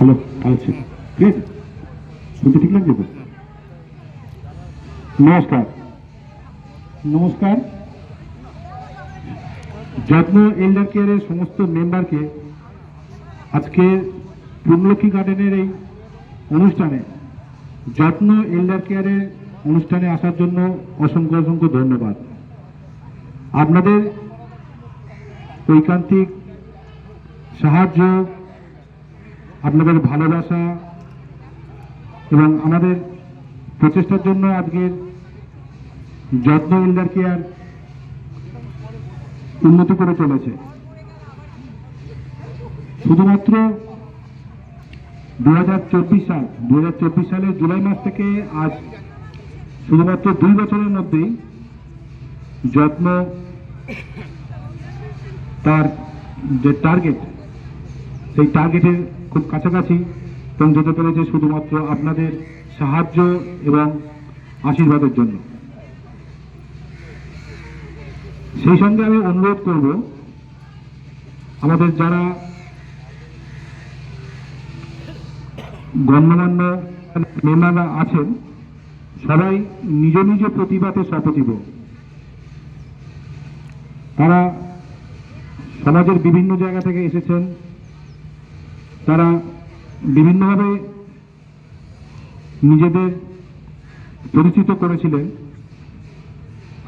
Hello, আচ্ছা ঠিক আছে, শুনতে ঠিক লাগছে তো? নমস্কার। নমস্কার। যত্ন এল্ডার কেয়ারের সমস্ত মেম্বারকে আজকে পূর্ণলক্ষ্মী গার্ডেনের এই অনুষ্ঠানে, যত্ন এল্ডার কেয়ারের অনুষ্ঠানে আসার জন্য অসংখ্য অসংখ্য ধন্যবাদ। আপনাদের ঐকান্তিক সাহায্য, আপনাদের ভালোবাসা এবং আমাদের প্রচেষ্টার জন্য আজকের যত্ন এল্ডার কেয়ার উন্নতি করে চলেছে। শুধুমাত্র 2024 সালের জুলাই মাস থেকে আজ শুধুমাত্র 2 বছরের মধ্যেই যত্ন তার যে টার্গেট, সেই টার্গেটের খুব কাছাকাছি পৌঁছতে পেরেছে শুধুমাত্র আপনাদের সাহায্য এবং আশীর্বাদের জন্য। সেই সঙ্গে আমি অনুরোধ করব, আমাদের যারা গণ্যমান্য মেম্বাররা আছেন, সবাই নিজ নিজ প্রতিভাতে সপ্রতিভ। তারা সমাজের বিভিন্ন জায়গা থেকে এসেছেন, তারা বিভিন্নভাবে নিজেদের পরিচিত করেছিলেন।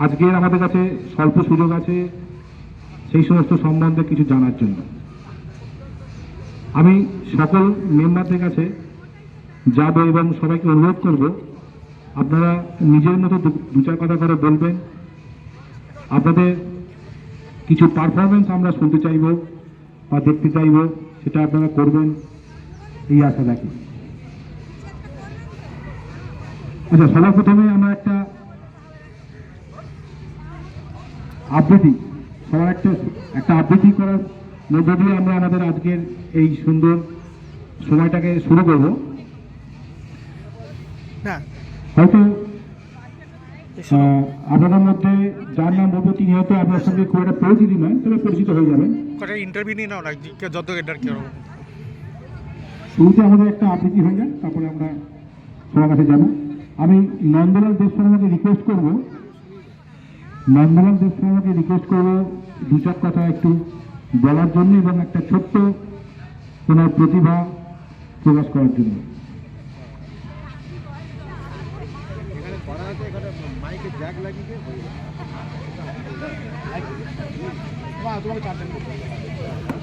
আজকে আমাদের কাছে স্বল্প সুযোগ আছে সেই সমস্ত সম্বন্ধে কিছু জানার জন্য। আমি সকল মেম্বারদের কাছে যাব এবং সবাইকে অনুরোধ করব, আপনারা নিজের মতো দু চার কথা করে বলবেন। আপনাদের কিছু পারফরমেন্স আমরা শুনতে চাইব বা দেখতে চাইব, সেটা আপনারা করবেন এই আশা রাখি। আচ্ছা, সবার প্রথমে আমরা একটা আবৃত্তি, সবার একটা আবৃত্তি করার মধ্য দিয়ে আমরা আমাদের আজকের এই সুন্দর সময়টাকে শুরু করব। হয়তো আপনাদের মধ্যে যার নাম বলবো তিনি হয়তো আপনার সঙ্গে খুব একটা পরিচিতি নয়, তবে পরিচিত হয়ে যাবেন। ইন্টারভিউ নিয়ে নাও না, যত এটার কি হবে। শুরুতে আমাদের একটা আবৃত্তি হয়ে যায়, তারপরে আমরা সবার কাছে যাব। আমি নন্দলাল দেবশর্মাকে রিকোয়েস্ট করব, দু চার কথা একটু বলার জন্য এবং একটা ছোট্ট ওনার প্রতিভা প্রকাশ করার জন্য।